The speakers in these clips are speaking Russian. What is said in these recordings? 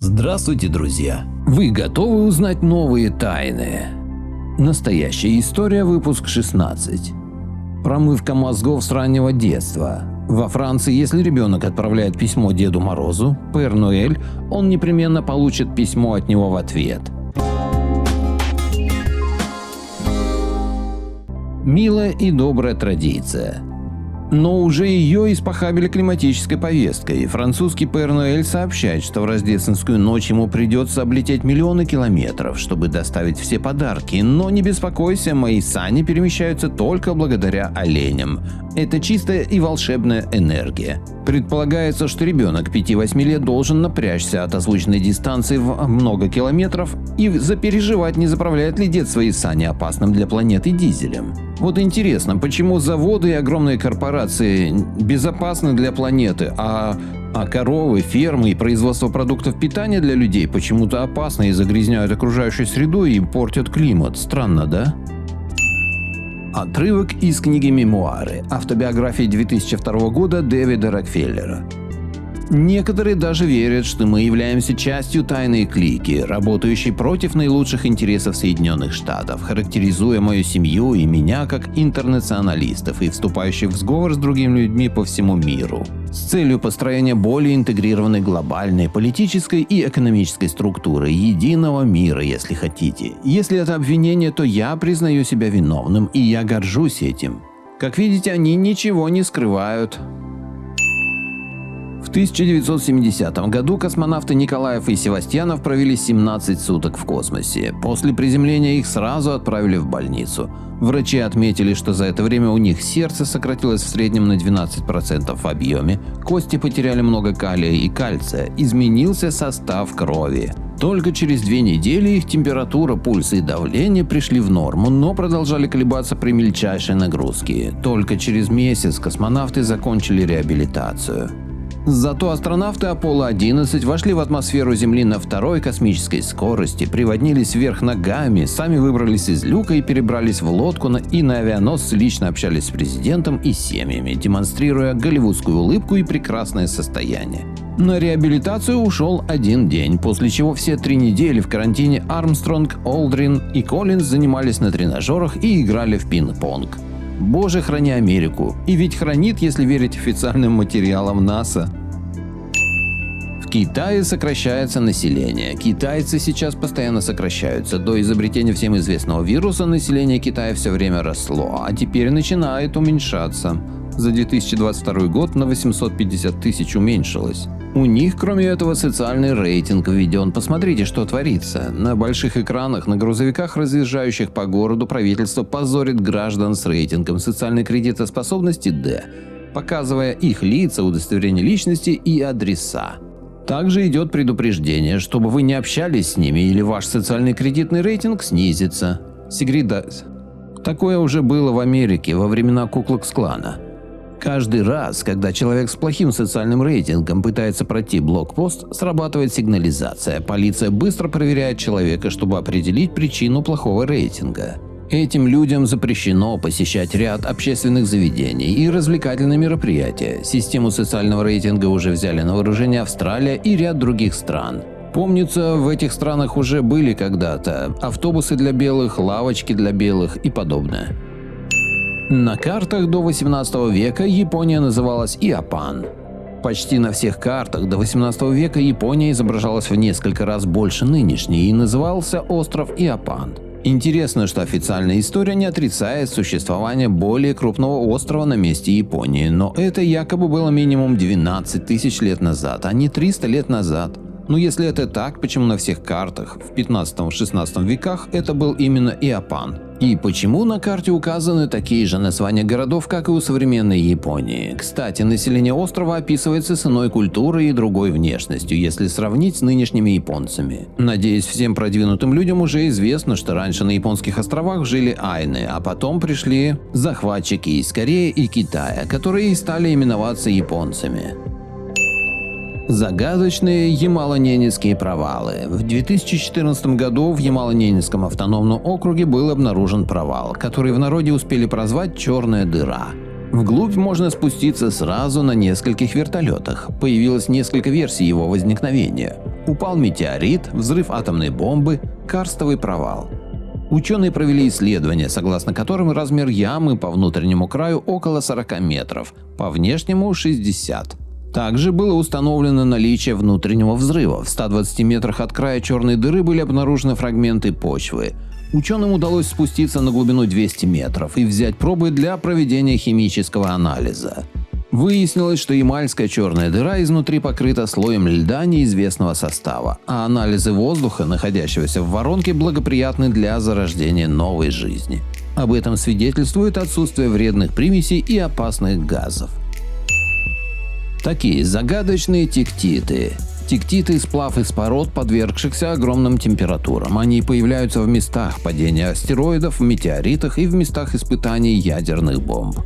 Здравствуйте, друзья! Вы готовы узнать новые тайны? Настоящая история, выпуск 16. Промывка мозгов с раннего детства. Во Франции, если ребенок отправляет письмо Деду Морозу, Пэр Ноэль, он непременно получит письмо от него в ответ. Милая и добрая традиция. Но уже ее испохабили климатической повесткой. Французский Пэр Ноэль сообщает, что в рождественскую ночь ему придется облететь миллионы километров, чтобы доставить все подарки. Но не беспокойся, мои сани перемещаются только благодаря оленям. Это чистая и волшебная энергия. Предполагается, что ребенок 5-8 лет должен напрячься от озвученной дистанции в много километров и запереживать, не заправляет ли дед свои сани опасным для планеты дизелем. Вот интересно, почему заводы и огромные корпорации безопасны для планеты, а коровы, фермы и производство продуктов питания для людей почему-то опасны и загрязняют окружающую среду и портят климат. Странно, да? Отрывок из книги «Мемуары. Автобиографии 2002 года Дэвида Рокфеллера». Некоторые даже верят, что мы являемся частью тайной клики, работающей против наилучших интересов Соединенных Штатов, характеризуя мою семью и меня как интернационалистов и вступающих в сговор с другими людьми по всему миру, с целью построения более интегрированной глобальной политической и экономической структуры, единого мира, если хотите. Если это обвинение, то я признаю себя виновным, и я горжусь этим. Как видите, они ничего не скрывают. В 1970 году космонавты Николаев и Севастьянов провели 17 суток в космосе. После приземления их сразу отправили в больницу. Врачи отметили, что за это время у них сердце сократилось в среднем на 12% в объеме, кости потеряли много калия и кальция, изменился состав крови. Только через 2 недели их температура, пульс и давление пришли в норму, но продолжали колебаться при мельчайшей нагрузке. Только через месяц космонавты закончили реабилитацию. Зато астронавты Аполло-11 вошли в атмосферу Земли на 2-й космической скорости, приводнились вверх ногами, сами выбрались из люка и перебрались в лодку и на авианосце лично общались с президентом и семьями, демонстрируя голливудскую улыбку и прекрасное состояние. На реабилитацию ушел 1 день, после чего все 3 недели в карантине Армстронг, Олдрин и Коллинз занимались на тренажерах и играли в пинг-понг. Боже, храни Америку. И ведь хранит, если верить официальным материалам НАСА. В Китае сокращается население. Китайцы сейчас постоянно сокращаются. До изобретения всем известного вируса население Китая все время росло, а теперь начинает уменьшаться. За 2022 год на 850 тысяч уменьшилось. У них, кроме этого, социальный рейтинг введен. Посмотрите, что творится. На больших экранах на грузовиках, разъезжающих по городу, правительство позорит граждан с рейтингом социальной кредитоспособности D, показывая их лица, удостоверение личности и адреса. Также идет предупреждение, чтобы вы не общались с ними или ваш социальный кредитный рейтинг снизится. Такое уже было в Америке во времена Ку-клукс-клана. Каждый раз, когда человек с плохим социальным рейтингом пытается пройти блокпост, срабатывает сигнализация. Полиция быстро проверяет человека, чтобы определить причину плохого рейтинга. Этим людям запрещено посещать ряд общественных заведений и развлекательные мероприятия. Систему социального рейтинга уже взяли на вооружение Австралия и ряд других стран. Помнится, в этих странах уже были когда-то автобусы для белых, лавочки для белых и подобное. На картах до 18 века Япония называлась Иапан. Почти на всех картах до 18 века Япония изображалась в несколько раз больше нынешней и назывался остров Иапан. Интересно, что официальная история не отрицает существование более крупного острова на месте Японии, но это якобы было минимум 12 тысяч лет назад, а не 300 лет назад. Но если это так, почему на всех картах в 15-16 веках это был именно Иапан? И почему на карте указаны такие же названия городов, как и у современной Японии? Кстати, население острова описывается с иной культурой и другой внешностью, если сравнить с нынешними японцами. Надеюсь, всем продвинутым людям уже известно, что раньше на японских островах жили айны, а потом пришли захватчики из Кореи и Китая, которые и стали именоваться японцами. Загадочные Ямало-Ненецкие провалы. В 2014 году в Ямало-Ненецком автономном округе был обнаружен провал, который в народе успели прозвать «черная дыра». Вглубь можно спуститься сразу на нескольких вертолетах. Появилось несколько версий его возникновения. Упал метеорит, взрыв атомной бомбы, карстовый провал. Ученые провели исследования, согласно которым размер ямы по внутреннему краю около 40 метров, по внешнему 60. Также было установлено наличие внутреннего взрыва. В 120 метрах от края черной дыры были обнаружены фрагменты почвы. Ученым удалось спуститься на глубину 200 метров и взять пробы для проведения химического анализа. Выяснилось, что ямальская черная дыра изнутри покрыта слоем льда неизвестного состава, а анализы воздуха, находящегося в воронке, благоприятны для зарождения новой жизни. Об этом свидетельствует отсутствие вредных примесей и опасных газов. Такие загадочные тектиты. Тектиты – сплав из пород, подвергшихся огромным температурам. Они появляются в местах падения астероидов, в метеоритах и в местах испытаний ядерных бомб.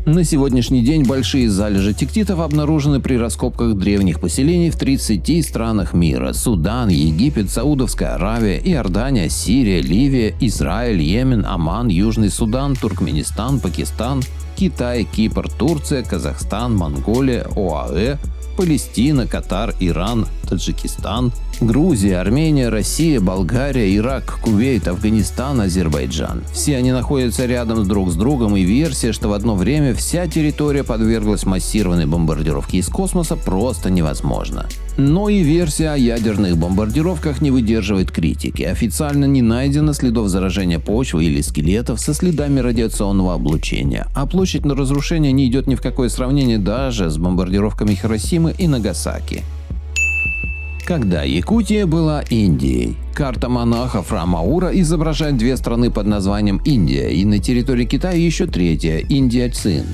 На сегодняшний день большие залежи тектитов обнаружены при раскопках древних поселений в 30 странах мира – Судан, Египет, Саудовская Аравия, Иордания, Сирия, Ливия, Израиль, Йемен, Оман, Южный Судан, Туркменистан, Пакистан, Китай, Кипр, Турция, Казахстан, Монголия, ОАЭ, Палестина, Катар, Иран, Таджикистан, Грузия, Армения, Россия, Болгария, Ирак, Кувейт, Афганистан, Азербайджан. Все они находятся рядом друг с другом, и версия, что в одно время вся территория подверглась массированной бомбардировке из космоса, просто невозможна. Но и версия о ядерных бомбардировках не выдерживает критики. Официально не найдено следов заражения почвы или скелетов со следами радиационного облучения, а площадь на разрушение не идет ни в какое сравнение даже с бомбардировками Хиросимы и Нагасаки. Когда Якутия была Индией. Карта монахов Рамаура изображает две страны под названием Индия, и на территории Китая еще третья – Индия-Цин.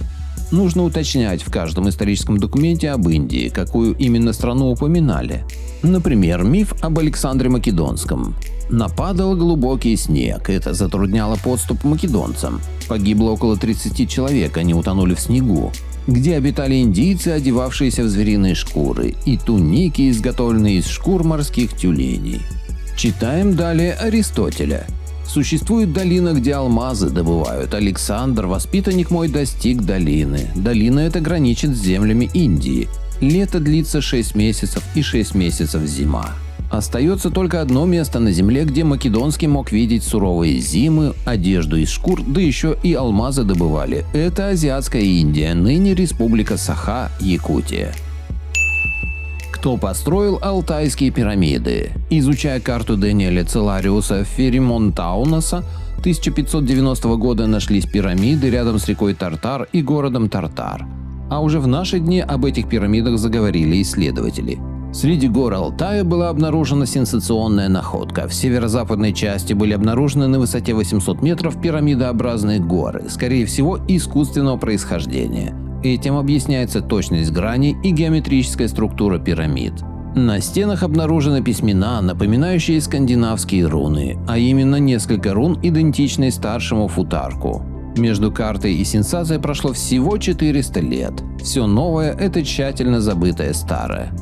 Нужно уточнять в каждом историческом документе об Индии, какую именно страну упоминали. Например, миф об Александре Македонском. Нападал глубокий снег, это затрудняло подступ македонцам. Погибло около 30 человек, они утонули в снегу. Где обитали индийцы, одевавшиеся в звериные шкуры, и туники, изготовленные из шкур морских тюленей. Читаем далее Аристотеля. Существует долина, где алмазы добывают. Александр, воспитанник мой, достиг долины. Долина эта граничит с землями Индии. Лето длится 6 месяцев и 6 месяцев зима. Остается только одно место на земле, где Македонский мог видеть суровые зимы, одежду из шкур, да еще и алмазы добывали. Это азиатская Индия, ныне республика Саха, Якутия. Кто построил Алтайские пирамиды? Изучая карту Дэниеля Целариуса Феримонтаунаса, 1590 года нашлись пирамиды рядом с рекой Тартар и городом Тартар. А уже в наши дни об этих пирамидах заговорили исследователи. Среди гор Алтая была обнаружена сенсационная находка. В северо-западной части были обнаружены на высоте 800 метров пирамидообразные горы, скорее всего, искусственного происхождения. Этим объясняется точность граней и геометрическая структура пирамид. На стенах обнаружены письмена, напоминающие скандинавские руны, а именно несколько рун, идентичные старшему футарку. Между картой и сенсацией прошло всего 400 лет. Все новое – это тщательно забытое старое.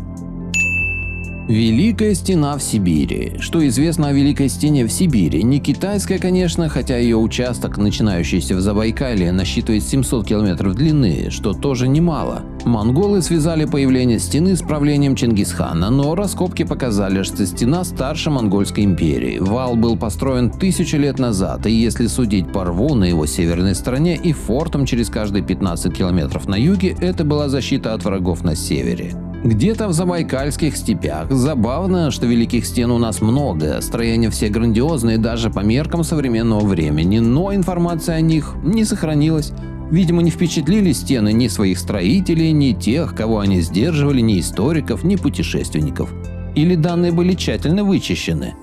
Великая стена в Сибири. Что известно о Великой стене в Сибири? Не китайская, конечно, хотя ее участок, начинающийся в Забайкалье, насчитывает 700 километров длины, что тоже немало. Монголы связали появление стены с правлением Чингисхана, но раскопки показали, что стена старше Монгольской империи. Вал был построен 1000 лет назад, и если судить по рву на его северной стороне и фортам через каждые 15 километров на юге, это была защита от врагов на севере. Где-то в забайкальских степях. Забавно, что великих стен у нас много, строения все грандиозные даже по меркам современного времени, но информация о них не сохранилась. Видимо, не впечатлили стены ни своих строителей, ни тех, кого они сдерживали, ни историков, ни путешественников. Или данные были тщательно вычищены.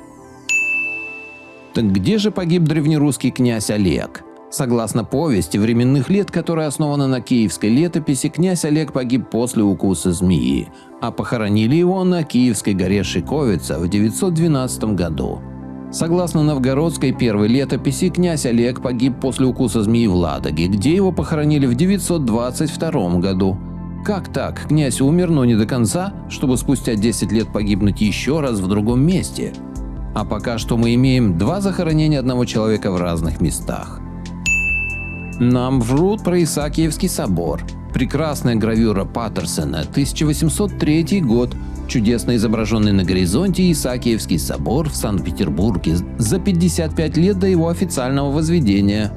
Так где же погиб древнерусский князь Олег? Согласно повести временных лет, которая основана на киевской летописи, князь Олег погиб после укуса змеи, а похоронили его на Киевской горе Шиковица в 912 году. Согласно новгородской первой летописи, князь Олег погиб после укуса змеи в Ладоге, где его похоронили в 922 году. Как так? Князь умер, но не до конца, чтобы спустя 10 лет погибнуть еще раз в другом месте. А пока что мы имеем 2 захоронения одного человека в разных местах. Нам врут про Исаакиевский собор. Прекрасная гравюра Паттерсона, 1803 год. Чудесно изображенный на горизонте Исаакиевский собор в Санкт-Петербурге за 55 лет до его официального возведения.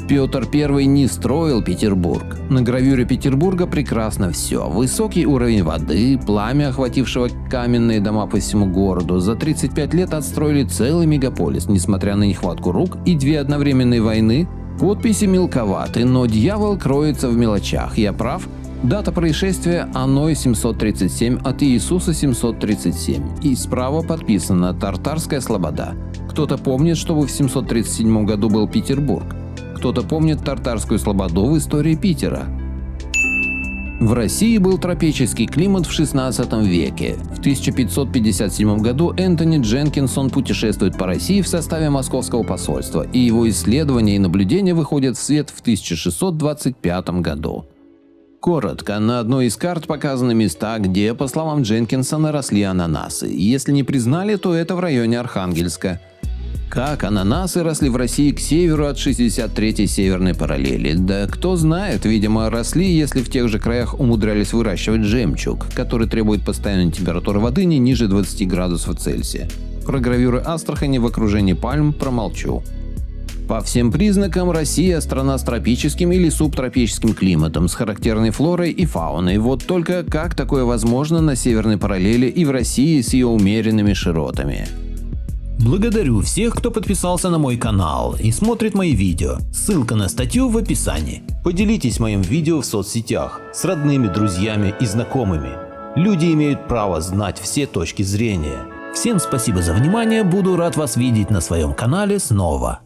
Петр I не строил Петербург. На гравюре Петербурга прекрасно все. Высокий уровень воды, пламя, охватившего каменные дома по всему городу. За 35 лет отстроили целый мегаполис, несмотря на нехватку рук и 2 одновременные войны. Подписи мелковаты, но дьявол кроется в мелочах. Я прав? Дата происшествия Аной 737 от Иисуса 737. И справа подписано «Тартарская слобода». Кто-то помнит, что в 737 году был Петербург. Кто-то помнит Тартарскую слободу в истории Питера. В России был тропический климат в 16 веке. В 1557 году Энтони Дженкинсон путешествует по России в составе Московского посольства, и его исследования и наблюдения выходят в свет в 1625 году. Коротко, на одной из карт показаны места, где, по словам Дженкинсона, росли ананасы. Если не признали, то это в районе Архангельска. Как ананасы росли в России к северу от 63-й северной параллели? Да кто знает, видимо, росли, если в тех же краях умудрялись выращивать жемчуг, который требует постоянной температуры воды не ниже 20 градусов Цельсия. Про гравюры Астрахани в окружении пальм промолчу. По всем признакам Россия – страна с тропическим или субтропическим климатом, с характерной флорой и фауной. Вот только как такое возможно на северной параллели и в России с ее умеренными широтами? Благодарю всех, кто подписался на мой канал и смотрит мои видео. Ссылка на статью в описании. Поделитесь моим видео в соцсетях с родными, друзьями и знакомыми. Люди имеют право знать все точки зрения. Всем спасибо за внимание, буду рад вас видеть на своем канале снова.